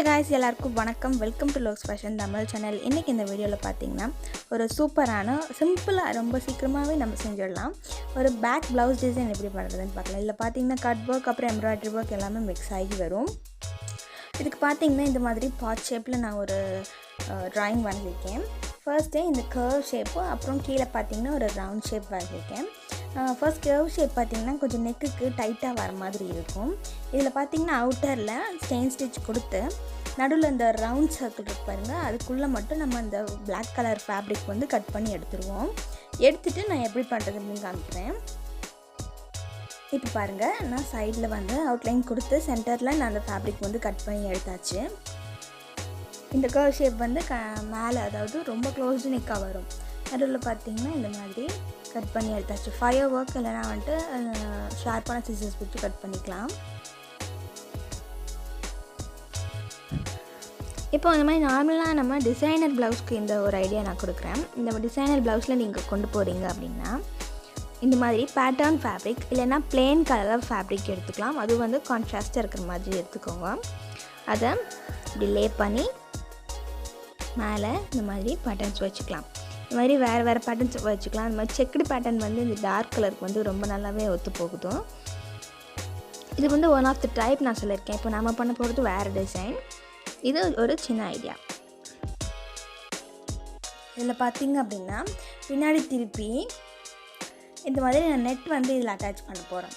guys, எல்லாருக்கும் வணக்கம். Welcome to லோக்ஸ் ஃபேஷன் தமிழ் சேனல். இன்னைக்கு இந்த வீடியோல பாத்தீங்கன்னா ஒரு சூப்பரான சிம்பிளா ரொம்ப சீக்கிரமாவே நம்ம செஞ்சிடலாம். ஒரு பேக் ப்ளவுஸ் டிசைன் எப்படி பண்றதுன்னு பார்க்கலாம். இல்ல பாத்தீங்கன்னா கட் வர்க் அப்புறம் எம்ப்ராய்டரி வர்க் எல்லாமே மிக்ஸ் ஆகி வரும். இதுக்கு பாத்தீங்கன்னா இந்த மாதிரி பாட் ஷேப்ல நான் ஒரு drawing வரைஞ்சிருக்கேன். ஃபர்ஸ்ட் இந்த கர்வ் ஷேப் அப்புறம் கீழ பாத்தீங்கன்னா ஒரு ரவுண்ட் ஷேப் வரைஞ்சிருக்கேன். ஃபர்ஸ்ட் கர்வ் ஷேப் பார்த்தீங்கன்னா கொஞ்சம் நெக்குக்கு டைட்டாக வர மாதிரி இருக்கும். இதில் பார்த்தீங்கன்னா அவுட்டரில் ஸ்டெயின் ஸ்டிச் கொடுத்து நடுவில் இந்த ரவுண்ட் சர்க்கிள் இருக்கு பாருங்கள், அதுக்குள்ளே மட்டும் நம்ம அந்த பிளாக் கலர் ஃபேப்ரிக் வந்து கட் பண்ணி எடுத்துருவோம். எடுத்துகிட்டு நான் எப்படி பண்ணுறதுன்னு காமிக்கிறேன். இப்போ பாருங்கள், நான் சைடில் வந்து அவுட்லைன் கொடுத்து சென்டரில் நான் அந்த ஃபேப்ரிக் வந்து கட் பண்ணி எடுத்தாச்சு. இந்த கர்வ் ஷேப் வந்து மேலே அதாவது ரொம்ப க்ளோஸ்டு நெக்காக வரும். நடுவில் பார்த்தீங்கன்னா இந்த மாதிரி கட் பண்ணி எடுத்தாச்சு. ஃபயர் ஒர்க் இல்லைனா வந்துட்டு ஷார்ப்பான சிசர்ஸ் வச்சு கட் பண்ணிக்கலாம். இப்போ இந்த மாதிரி நார்மலாக நம்ம டிசைனர் ப்ளவுஸ்க்கு இந்த ஒரு ஐடியா நான் கொடுக்குறேன். இந்த டிசைனர் ப்ளவுஸில் நீங்கள் கொண்டு போகிறீங்க அப்படின்னா இந்த மாதிரி பேட்டர்ன் ஃபேப்ரிக் இல்லைனா பிளெயின் கலர் ஃபேப்ரிக் எடுத்துக்கலாம். அது வந்து கான்ட்ராஸ்டாக இருக்கிற மாதிரி எடுத்துக்கோங்க. அதை இப்படி லே பண்ணி மேலே இந்த மாதிரி பேட்டர்ன்ஸ் வச்சுக்கலாம். இந்த மாதிரி வேறு பேட்டர்ன்ஸ் வச்சுக்கலாம். இந்த மாதிரி செக்குடு பேட்டர்ன் வந்து இந்த டார்க் கலருக்கு வந்து ரொம்ப நல்லாவே ஒத்து போகுதும். இது வந்து ஒன் ஆஃப் த டைப் நான் சொல்லியிருக்கேன். இப்போ நம்ம பண்ண போகிறது வேறு டிசைன். இது ஒரு சின்ன ஐடியா. இதில் பார்த்தீங்க அப்படின்னா பின்னாடி திருப்பி இந்த மாதிரி நான் நெட் வந்து இதில் அட்டாச் பண்ண போகிறேன்.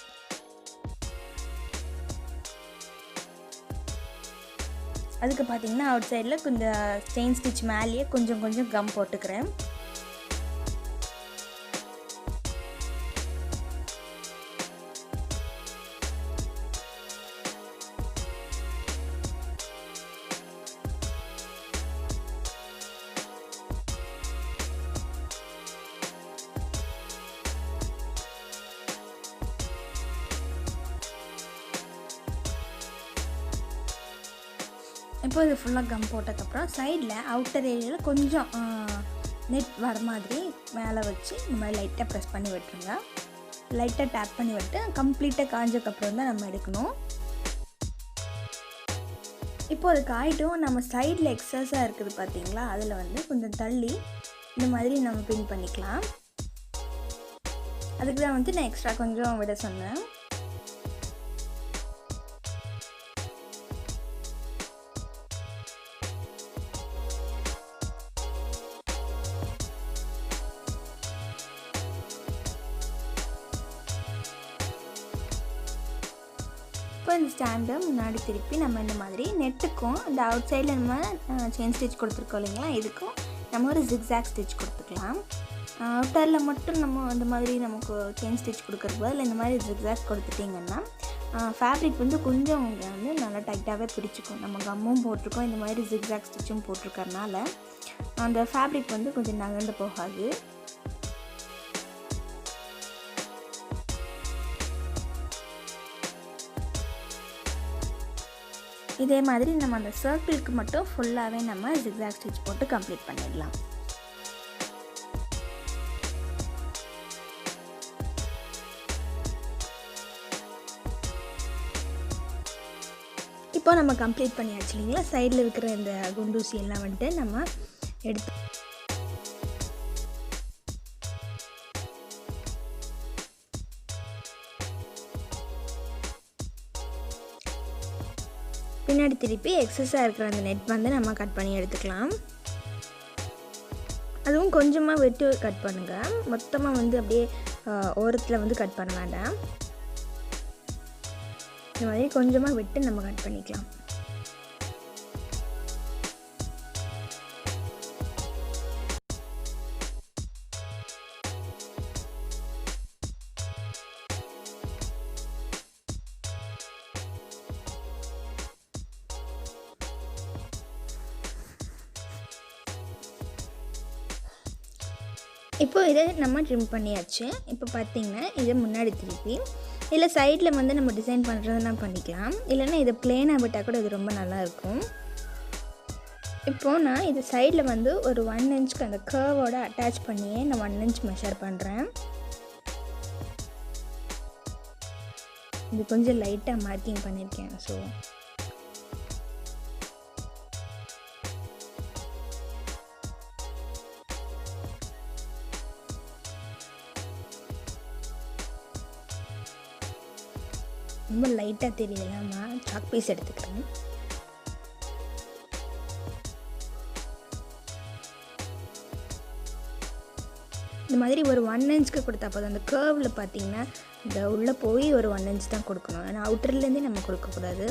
அதுக்கு பார்த்தீங்கன்னா அவுட் சைடில் கொஞ்சம் ஸ்டெயின் ஸ்டிச் மேலேயே கொஞ்சம் கம் போட்டுக்கிறேன். இப்போ இது ஃபுல்லாக கம் போட்டதுக்கப்புறம் சைடில் அவுட்டர் ஏரியாவில் கொஞ்சம் நெட் வர மாதிரி மேலே வச்சு இந்த மாதிரி லைட்டாக ப்ரெஸ் பண்ணி விட்டுருங்க. லைட்டாக டேப் பண்ணி விட்டு கம்ப்ளீட்டாக காஞ்சக்கப்புறம் தான் நம்ம எடுக்கணும். இப்போ அது காயிட்டும் நம்ம சைடில் எக்ஸஸாக இருக்குது பார்த்தீங்களா, அதில் வந்து கொஞ்சம் தள்ளி இந்த மாதிரி நம்ம பின் பண்ணிக்கலாம். அதுக்கு தான் வந்து நான் எக்ஸ்ட்ரா கொஞ்சம் விட சொன்னேன். இப்போ இந்த ஸ்டாண்டை முன்னாடி திருப்பி நம்ம இந்த மாதிரி நெட்டுக்கும் இந்த அவுட் சைடில் நம்ம செயின் ஸ்டிச் கொடுத்துருக்கோம் இல்லைங்களா, இதுக்கும் நம்ம ஒரு ஜிக்ஸாக் ஸ்டிச் கொடுத்துக்கலாம். அவுட்டரில் மட்டும் நம்ம இந்த மாதிரி நமக்கு செயின் ஸ்டிச் கொடுக்குறது பதில் இந்த மாதிரி ஜிக்ஸாக் கொடுத்துட்டிங்கன்னா ஃபேப்ரிக் வந்து கொஞ்சம் வந்து நல்லா டைட்டாகவே பிடிச்சிக்கும். நம்ம கம்மும் போட்டிருக்கோம், இந்த மாதிரி ஜிக்ஸாக் ஸ்டிச்சும் போட்டிருக்கறனால அந்த ஃபேப்ரிக் வந்து கொஞ்சம் நகர்ந்து போகாது. இதே மாதிரி நம்ம அந்த சர்க்கிளுக்கு மட்டும் ஃபுல்லாகவே நம்ம ஜிக்ஸாக் ஸ்டிச் போட்டு கம்ப்ளீட் பண்ணிடலாம். இப்போ நம்ம கம்ப்ளீட் பண்ணியாச்சு இல்லைங்களா. சைடில் இருக்கிற இந்த குண்டூசி எல்லாம் வந்துட்டு நம்ம எடுத்து பின்னாடி திருப்பி எக்ஸஸாக இருக்கிற அந்த நெட் வந்து நம்ம கட் பண்ணி எடுத்துக்கலாம். அதுவும் கொஞ்சமாக வெட்டி கட் பண்ணுங்கள். மொத்தமாக வந்து அப்படியே ஓரத்தில் வந்து கட் பண்ண வேண்டாம். இந்த மாதிரி கொஞ்சமாக விட்டு நம்ம கட் பண்ணிக்கலாம். இப்போ இதை நம்ம ட்ரிம் பண்ணியாச்சு. இப்போ பார்த்திங்கன்னா இதை முன்னாடி திருப்பி இல்லை சைடில் வந்து நம்ம டிசைன் பண்ணுறதுனா பண்ணிக்கலாம். இல்லைன்னா இதை பிளேனாக விட்டால் கூட இது ரொம்ப நல்லாயிருக்கும். இப்போது நான் இது சைடில் வந்து ஒரு 1 இன்ச்சுக்கு அந்த கர்வோட அட்டாச் பண்ணியே நான் 1 இன்ச் மெஷர் பண்ணுறேன். இது கொஞ்சம் லைட்டாக மார்க்கிங் பண்ணியிருக்கேன். ஸோ ரொம்ப லைட்டாக தெரியல. நான் சாக் பீஸ் எடுத்துக்கிறேன். இந்த மாதிரி ஒரு 1 இன்ச்சுக்கு கொடுத்தா போதும். அந்த கர்வில் பார்த்திங்கன்னா இந்த உள்ளே போய் ஒரு 1 இன்ச் தான் கொடுக்கணும். ஏன்னா அவுட்டர்லேருந்தே நம்ம கொடுக்கக்கூடாது.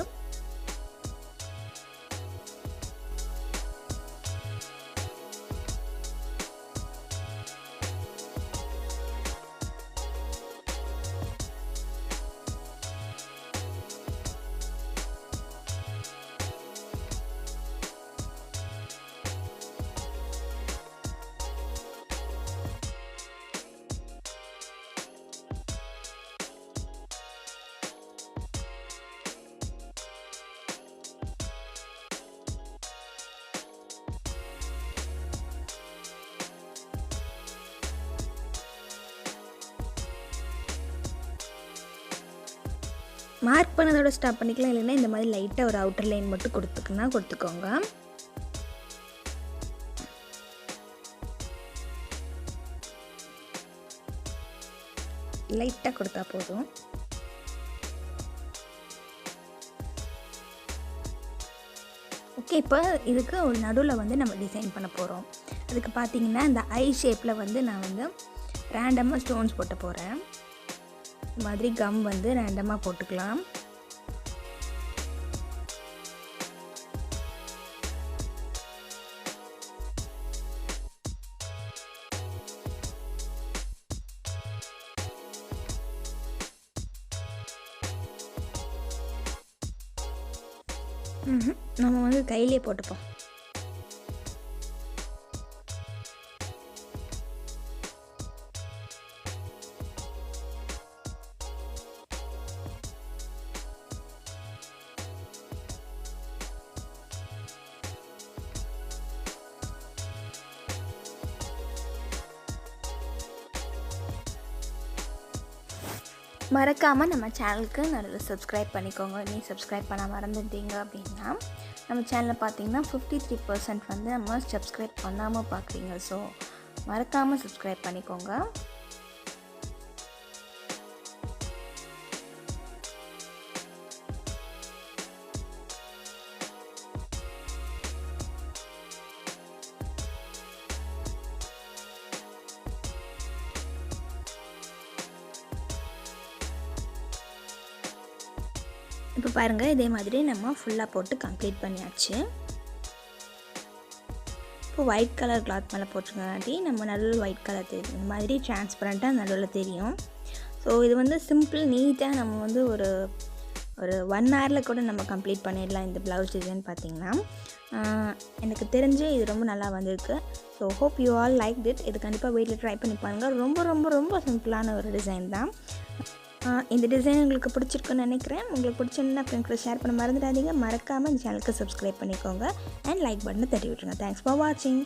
மார்க் பண்ணதோட ஸ்டாப் பண்ணிக்கலாம். இல்லைன்னா இந்த மாதிரி லைட்டாக ஒரு அவுட்டர் லைன் மட்டும் கொடுத்துக்கோங்க. லைட்டாக கொடுத்தா போதும். ஓகே, இப்போ இதுக்கு ஒரு நடுவில் வந்து நம்ம டிசைன் பண்ண போகிறோம். அதுக்கு பார்த்திங்கன்னா இந்த ஐ ஷேப்பில் வந்து நான் வந்து ரேண்டமாக ஸ்டோன்ஸ் போட்ட போகிறேன். இந்த மாதிரி கம் வந்து ரேண்டமாக போட்டுக்கலாம். நம்ம வந்து கையிலே போட்டுப்போம். மறக்காமல் நம்ம சேனலுக்கு நல்ல சப்ஸ்கிரைப் பண்ணிக்கோங்க. நீ சப்ஸ்கிரைப் பண்ண மறந்துட்டீங்க அப்படின்னா நம்ம சேனலில் பார்த்தீங்கன்னா 53% வந்து நம்ம சப்ஸ்கிரைப் பண்ணாமல் பார்க்குறீங்க. ஸோ மறக்காமல் சப்ஸ்கிரைப் பண்ணிக்கோங்க. இப்போ பாருங்கள், இதே மாதிரி நம்ம ஃபுல்லாக போட்டு கம்ப்ளீட் பண்ணியாச்சு. இப்போ ஒயிட் கலர் கிளாத் மேலே போட்டுருங்காட்டி நம்ம நடுவில் ஒயிட் கலர் தெரியும். இந்த மாதிரி டிரான்ஸ்பரண்ட்டாக நடுவில் தெரியும். ஸோ இது வந்து சிம்பிள், நீட்டாக நம்ம வந்து ஒரு 1 ஹவரில் கூட நம்ம கம்ப்ளீட் பண்ணிடலாம். இந்த ப்ளவுஸ் டிசைன் பார்த்திங்கன்னா எனக்கு தெரிஞ்சு இது ரொம்ப நல்லா வந்திருக்கு. So hope you all like it. இது கண்டிப்பாக வீட்டில் ட்ரை பண்ணி பாருங்கள். ரொம்ப ரொம்ப ரொம்ப சிம்பிளான ஒரு டிசைன் தான். இந்த டிசைன் உங்களுக்கு பிடிச்சிருக்குன்னு நினைக்கிறேன். உங்களுக்கு பிடிச்சிருந்தா ஃப்ரெண்ட்ஸ் கூட ஷேர் பண்ண மறந்துடாதீங்க. மறக்காமல் இந்த சேனலுக்கு சப்ஸ்கிரைப் பண்ணிக்கோங்க அண்ட் லைக் பட்டனை தட்டி விட்டுருங்க. தேங்க்ஸ் ஃபார் வாட்சிங்.